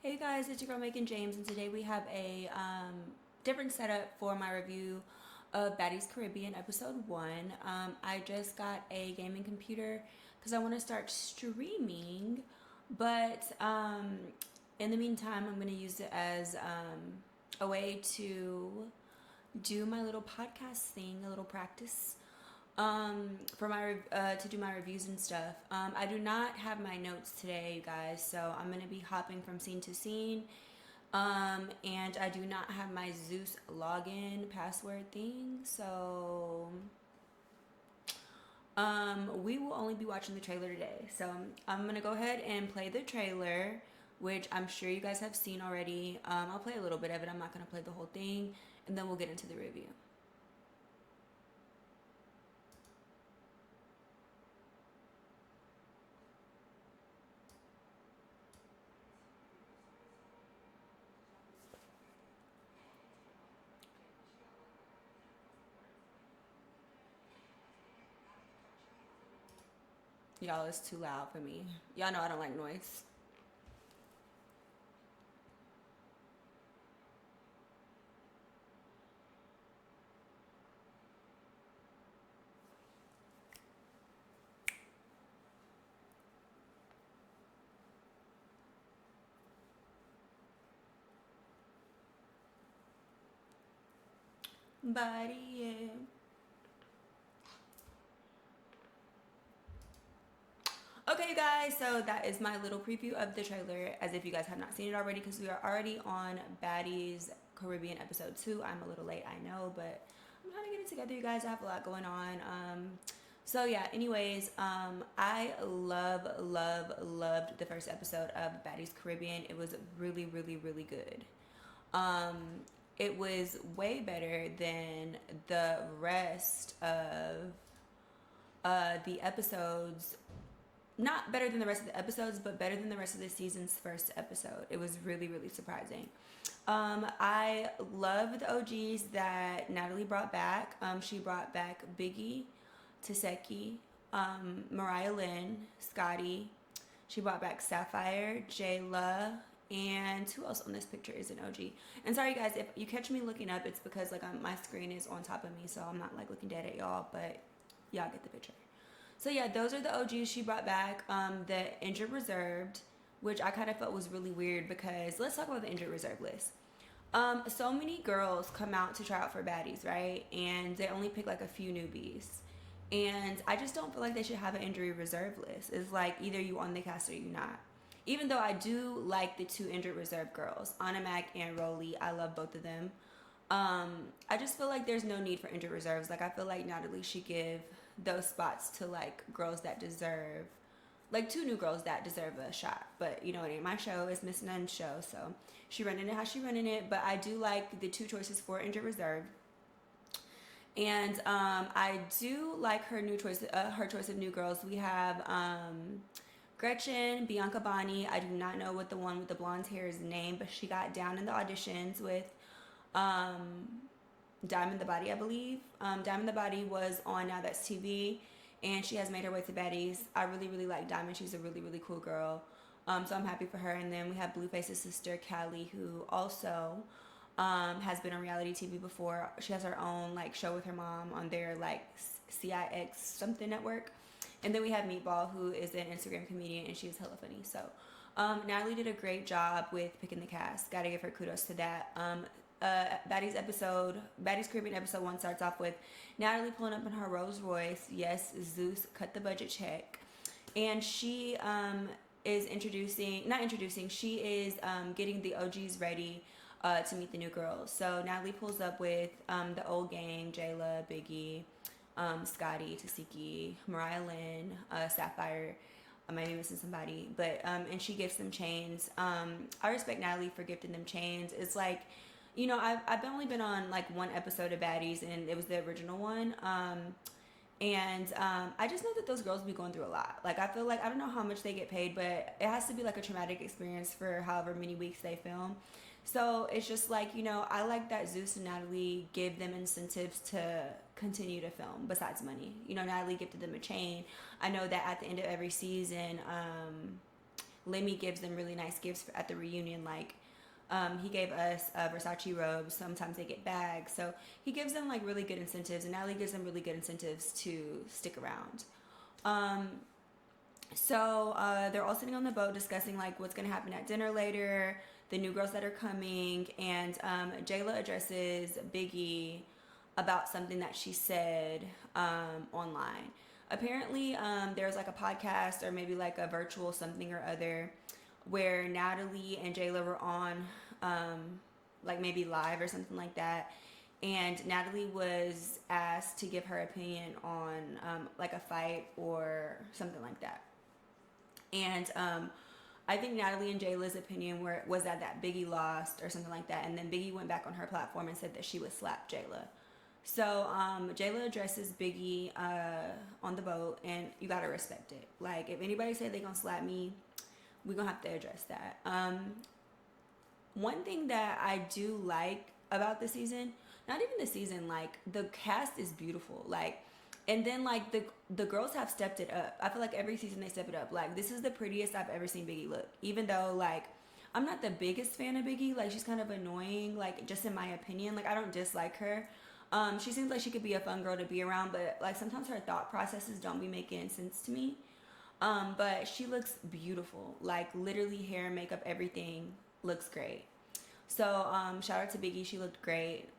Hey guys, it's your girl Megan James, and today we have a different setup for my review of Baddies Caribbean episode 1. I just got a gaming computer because I want to start streaming, but in the meantime, I'm going to use it as a way to do my little podcast thing, a little practice for my to do my reviews and stuff. I do not have my notes today, you guys, so I'm gonna be hopping from scene to scene. And I do not have my Zeus login password thing, so we will only be watching the trailer today. So I'm gonna go ahead and play the trailer, which I'm sure you guys have seen already. I'll play a little bit of it. I'm not gonna play the whole thing, and then we'll get into the review. Y'all, it's too loud for me. Y'all know I don't like noise. Body, yeah. Okay, you guys, so that is my little preview of the trailer, as if you guys have not seen it already, because we are already on Baddies Caribbean episode 2. I'm a little late, I know, but I'm trying to get it together, you guys. I have a lot going on. So yeah, anyways, I loved the first episode of Baddies Caribbean. It was really, really, really good. Um, it was way better than the rest of the episodes, not better than the rest of the episodes, but better than the rest of the season's first episode. It was really, really surprising. I love the OGs that Natalie brought back. She brought back Biggie, Taseki, Mariah Lynn, Scotty. She brought back Sapphire, Jayla, and who else on this picture is an OG? And sorry guys, if you catch me looking up, it's because like my screen is on top of me, so I'm not like looking dead at y'all, but y'all get the picture. So yeah, those are the OGs she brought back. The injured reserved, which I kind of felt was really weird, because let's talk about the injured reserve list. So many girls come out to try out for Baddies, right? And they only pick like a few newbies. And I just don't feel like they should have an injury reserve list. It's like either you on the cast or you not. Even though I do like the two injured reserve girls, Anna Mac and Rolly, I love both of them. I just feel like there's no need for injured reserves. Like I feel like Natalie should give those spots to like girls that deserve, like two new girls that deserve a shot. But you know, it ain't my show, it's Miss Nunn's show, so she running it how she running it. But I do like the two choices for injured reserve, and I do like her new choice, her choice of new girls. We have Gretchen, Bianca Bonney. I do not know what the one with the blonde hair is named, but she got down in the auditions with um, Diamond the Body, I believe. Diamond the Body was on Now That's TV, and she has made her way to Baddies. I really, really like Diamond. She's a really, really cool girl. So I'm happy for her. And then we have Blueface's sister, Callie, who also has been on reality TV before. She has her own like show with her mom on their like CIX something network. And then we have Meatball, who is an Instagram comedian, and she's hella funny. So Natalie did a great job with picking the cast. Gotta give her kudos to that. Baddies Caribbean episode 1 starts off with Natalie pulling up in her Rolls Royce. Yes, Zeus cut the budget check, and she is she is getting the OGs ready to meet the new girls. So Natalie pulls up with the old gang: Jayla, Biggie, Scotty, Taseki, Mariah Lynn, Sapphire. I might be missing somebody, but and she gives them chains. I respect Natalie for gifting them chains. It's like, you know, I've only been on like one episode of Baddies, and it was the original one. I just know that those girls be going through a lot. Like I feel like I don't know how much they get paid, but it has to be like a traumatic experience for however many weeks they film. So it's just like, you know, I like that Zeus and Natalie give them incentives to continue to film besides money. You know, Natalie gifted them a chain. I know that at the end of every season, Lemmy gives them really nice gifts at the reunion. Like, he gave us Versace robes. Sometimes they get bags. So he gives them like really good incentives, and Natalie gives them really good incentives to stick around. Um, so they're all sitting on the boat discussing like what's gonna happen at dinner later, the new girls that are coming, and Jayla addresses Biggie about something that she said online. Apparently, there was like a podcast or maybe like a virtual something or other where Natalie and Jayla were on, like maybe live or something like that. And Natalie was asked to give her opinion on like a fight or something like that. And I think Natalie and Jayla's opinion was that Biggie lost or something like that. And then Biggie went back on her platform and said that she would slap Jayla. So Jayla addresses Biggie on the boat, and you gotta respect it. Like, if anybody say they gonna slap me, we gonna have to address that. One thing that I do like about the season, not even the season, like the cast is beautiful. Like, and then like the girls have stepped it up. I feel like every season they step it up. Like, this is the prettiest I've ever seen Biggie look. Even though like I'm not the biggest fan of Biggie, like she's kind of annoying, like just in my opinion. Like, I don't dislike her. She seems like she could be a fun girl to be around, but like sometimes her thought processes don't be making sense to me. But she looks beautiful. Like, literally hair, makeup, everything looks great. So shout out to Biggie, she looked great.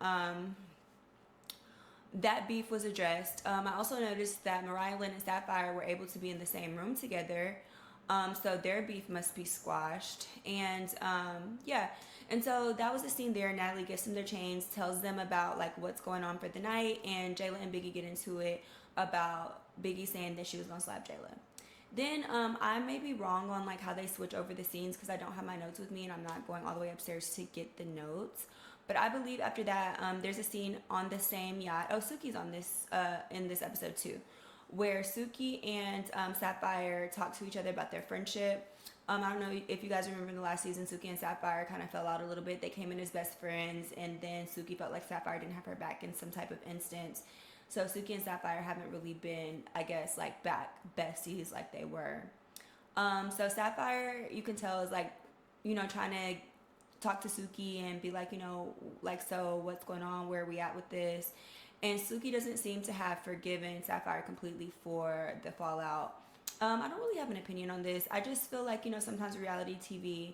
That beef was addressed. I also noticed that Mariah Lynn and Sapphire were able to be in the same room together. So their beef must be squashed. And yeah. And so that was the scene there. Natalie gives them their chains, tells them about like what's going on for the night, and Jayla and Biggie get into it about Biggie saying that she was gonna slap Jayla. Then I may be wrong on like how they switch over the scenes because I don't have my notes with me and I'm not going all the way upstairs to get the notes. But I believe after that, there's a scene on the same yacht. Oh, Suki's on this in this episode too, where Suki and Sapphire talk to each other about their friendship. I don't know if you guys remember in the last season, Suki and Sapphire kind of fell out a little bit. They came in as best friends, and then Suki felt like Sapphire didn't have her back in some type of instance. So Suki and Sapphire haven't really been, I guess, like back besties like they were. So Sapphire, you can tell, is like, you know, trying to talk to Suki and be like, you know, like, so what's going on? Where are we at with this? And Suki doesn't seem to have forgiven Sapphire completely for the fallout. I don't really have an opinion on this. I just feel like, you know, sometimes reality TV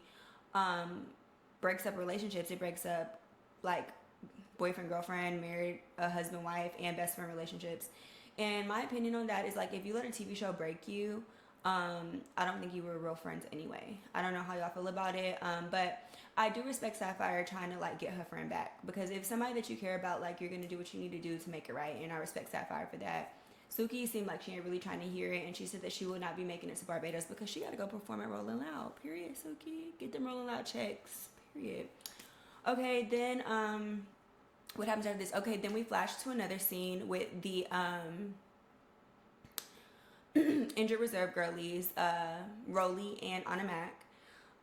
breaks up relationships. It breaks up like boyfriend, girlfriend, married, husband, wife, and best friend relationships. And my opinion on that is like, if you let a TV show break you, I don't think you were real friends anyway. I don't know how y'all feel about it, but I do respect Sapphire trying to like get her friend back, because if somebody that you care about, like, you're gonna do what you need to do to make it right, and I respect Sapphire for that. Suki seemed like she ain't really trying to hear it, and she said that she would not be making it to Barbados because she got to go perform at Rolling Loud. Period, Suki. Get them Rolling Loud checks. Period. Okay, then what happens after this? Okay, then we flash to another scene with the injured reserve girlies, Rolly and Anna Mac.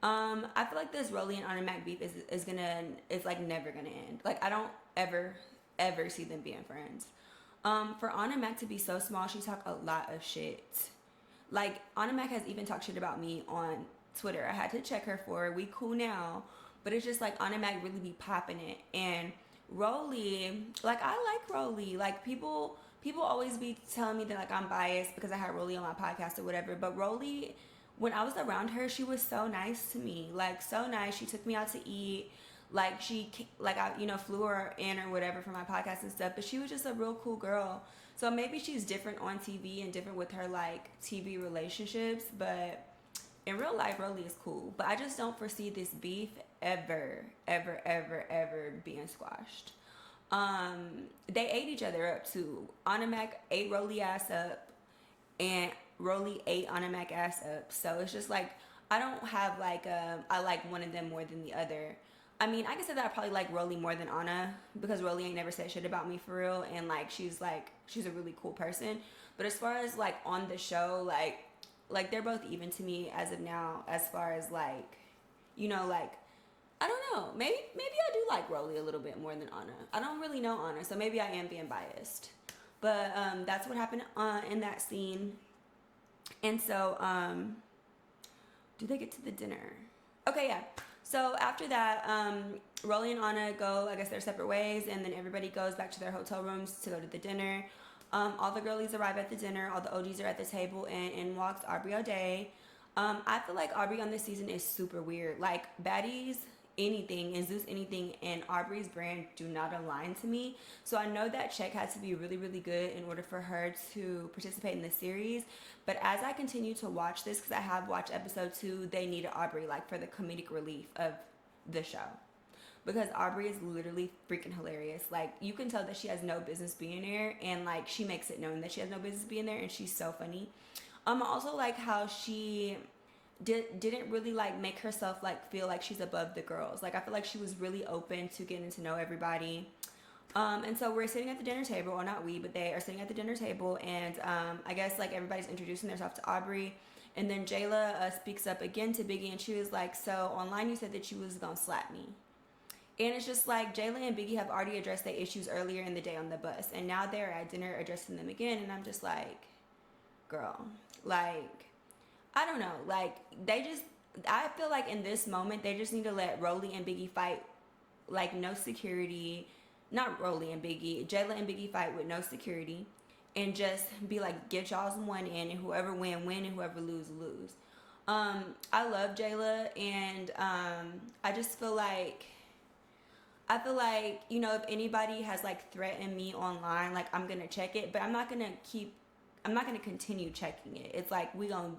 I feel like this Rolly and Anna Mac beef is like never gonna end. Like, I don't ever see them being friends. For Anna Mac to be so small, she talked a lot of shit. Like, Anna Mac has even talked shit about me on Twitter. I had to check her for it. We cool now, but it's just like Anna Mac really be popping it. And Rolly, like, I like Rolly. Like, people always be telling me that like I'm biased because I had Rolly on my podcast or whatever. But Rolly, when I was around her, she was so nice to me. Like, so nice. She took me out to eat. Like, I, you know, flew her in or whatever for my podcast and stuff, but she was just a real cool girl. So maybe she's different on TV and different with her, like, TV relationships, but in real life, Rolly is cool. But I just don't foresee this beef ever being squashed. They ate each other up, too. Anna Mac ate Rolly ass up, and Rolly ate Anna Mac ass up. So it's just, like, I don't have, like, I like one of them more than the other. I mean, I can say that I probably like Rolly more than Anna, because Rolly ain't never said shit about me for real, and like she's a really cool person. But as far as like on the show, like they're both even to me as of now, as far as like, you know, like, I don't know, maybe I do like Rolly a little bit more than Anna. I don't really know Anna, so maybe I am being biased. But that's what happened in that scene. And so do they get to the dinner? Okay, yeah. So after that, Rolly and Anna go, I guess, their separate ways, and then everybody goes back to their hotel rooms to go to the dinner. All the girlies arrive at the dinner, all the OGs are at the table, and in walks Aubrey O'Day. I feel like Aubrey on this season is super weird. Like, Baddies anything and Zeus anything and Aubrey's brand do not align to me. So I know that check had to be really, really good in order for her to participate in the series. But as I continue to watch this, because I have watched episode 2, they needed Aubrey, like, for the comedic relief of the show. Because Aubrey is literally freaking hilarious. Like, you can tell that she has no business being there, and like she makes it known that she has no business being there, and she's so funny. I also like how she didn't really like make herself like feel like she's above the girls. Like, I feel like she was really open to getting to know everybody. And so we're sitting at the dinner table, or not we, but they are sitting at the dinner table, and I guess like everybody's introducing themselves to Aubrey. And then Jayla speaks up again to Biggie, and she was like, so online you said that you was gonna slap me. And it's just like Jayla and Biggie have already addressed their issues earlier in the day on the bus, and now they're at dinner addressing them again. And I'm just like, girl, like, I don't know, like, I feel like in this moment they just need to let Rolly and Biggie fight, like, no security. Not Rolly and Biggie, Jayla and Biggie fight with no security, and just be like, get y'all's one in, and whoever win, and whoever lose. I love Jayla, and I just feel like, you know, if anybody has like threatened me online, like, I'm gonna check it, but I'm not gonna continue checking it. It's like, we gonna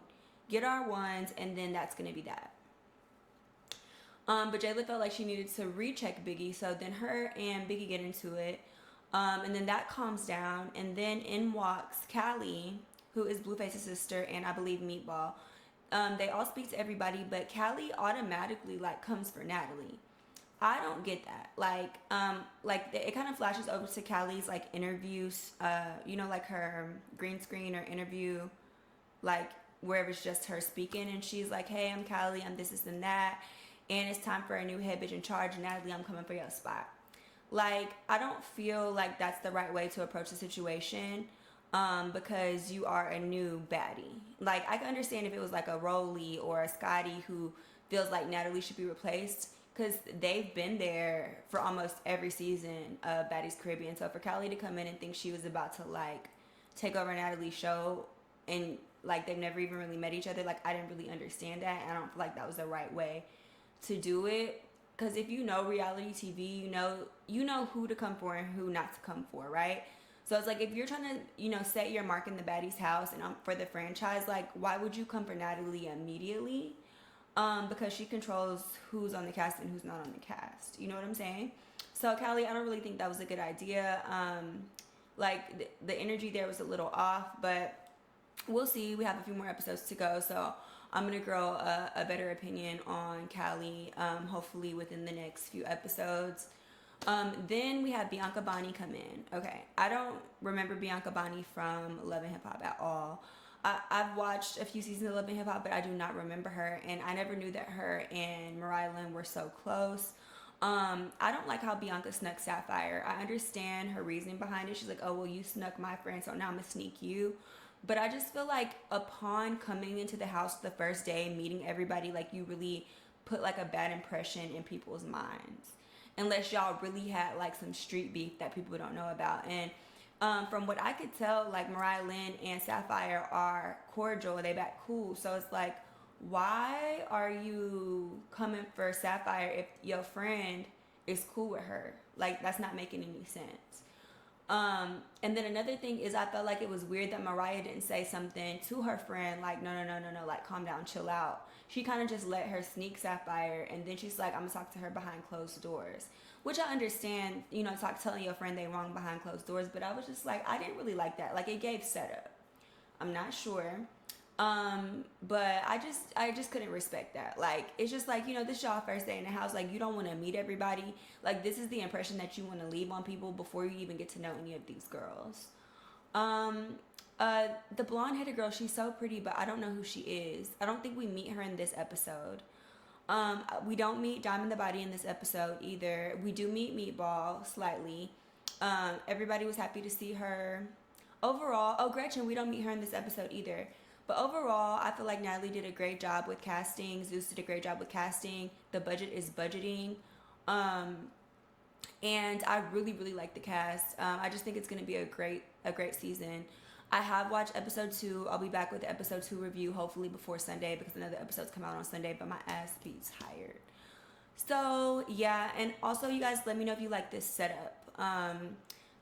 get our ones, and then that's gonna be that. But Jayla felt like she needed to recheck Biggie, so then her and Biggie get into it, and then that calms down, and then in walks Callie, who is Blueface's sister, and I believe Meatball. They all speak to everybody, but Callie automatically like comes for Natalie. I don't get that. Like it kind of flashes over to Callie's like interviews, you know, like her green screen or interview, like wherever it's just her speaking, and she's like, hey, I'm Callie, I'm this and that, and it's time for a new head bitch in charge, Natalie, I'm coming for your spot. Like, I don't feel like that's the right way to approach the situation, because you are a new baddie. Like, I can understand if it was like a Rolly or a Scotty who feels like Natalie should be replaced, because they've been there for almost every season of Baddies Caribbean. So for Callie to come in and think she was about to like take over Natalie's show, and like they've never even really met each other, like, I didn't really understand that, and I don't feel like that was the right way to do it. Because if you know reality TV, you know who to come for and who not to come for, right? So it's like, if you're trying to, you know, set your mark in the Baddies house and for the franchise, like, why would you come for Natalie immediately? Because she controls who's on the cast and who's not on the cast. You know what I'm saying? So Callie, I don't really think that was a good idea. Like, the energy there was a little off, but we'll see. We have a few more episodes to go, so I'm going to grow a better opinion on Callie, hopefully within the next few episodes. Then we have Bianca Bonnie come in. Okay, I don't remember Bianca Bonnie from Love and Hip Hop at all. I've watched a few seasons of Love and Hip Hop, but I do not remember her, and I never knew that her and Mariah Lynn were so close. I don't like how Bianca snuck Sapphire. I understand her reasoning behind it. She's like, oh, well, you snuck my friend, so now I'm gonna sneak you. But I just feel like upon coming into the house the first day, meeting everybody, like, you really put like a bad impression in people's minds, unless y'all really had like some street beef that people don't know about. And from what I could tell, like, Mariah Lynn and Sapphire are cordial, they back cool. So it's like, why are you coming for Sapphire if your friend is cool with her? Like, that's not making any sense. And then another thing is, I felt like it was weird that Mariah didn't say something to her friend, like, no, like, calm down, chill out. She kind of just let her sneak Sapphire, and then she's like, I'm gonna talk to her behind closed doors. Which I understand, you know, telling your friend they wrong behind closed doors, but I was just like, I didn't really like that. Like, it gave setup. I'm not sure. But I just couldn't respect that. Like, it's just like, you know, this is y'all first day in the house. Like, you don't want to meet everybody. Like, this is the impression that you want to leave on people before you even get to know any of these girls. The blonde-headed girl, she's so pretty, but I don't know who she is. I don't think we meet her in this episode. We don't meet Diamond the Body in this episode either. We do meet Meatball slightly. Everybody was happy to see her. Overall, oh, Gretchen, we don't meet her in this episode either. But overall, I feel like Natalie did a great job with casting. Zeus did a great job with casting. The budget is budgeting. And I really, really like the cast. I just think it's going to be a great season. I have watched episode 2. I'll be back with the episode 2 review hopefully before Sunday because another episodes come out on Sunday, but my ass be tired. So yeah, and also you guys let me know if you like this setup.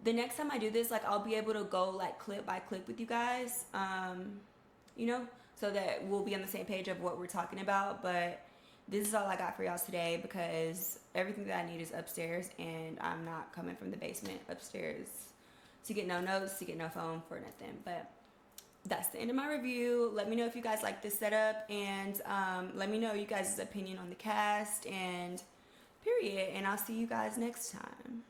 The next time I do this, like I'll be able to go like clip by clip with you guys, you know, so that we'll be on the same page of what we're talking about. But this is all I got for y'all today because everything that I need is upstairs and I'm not coming from the basement upstairs to get no notes, to get no phone for nothing. But that's the end of my review. Let me know if you guys like this setup, and let me know you guys' opinion on the cast, and period. And I'll see you guys next time.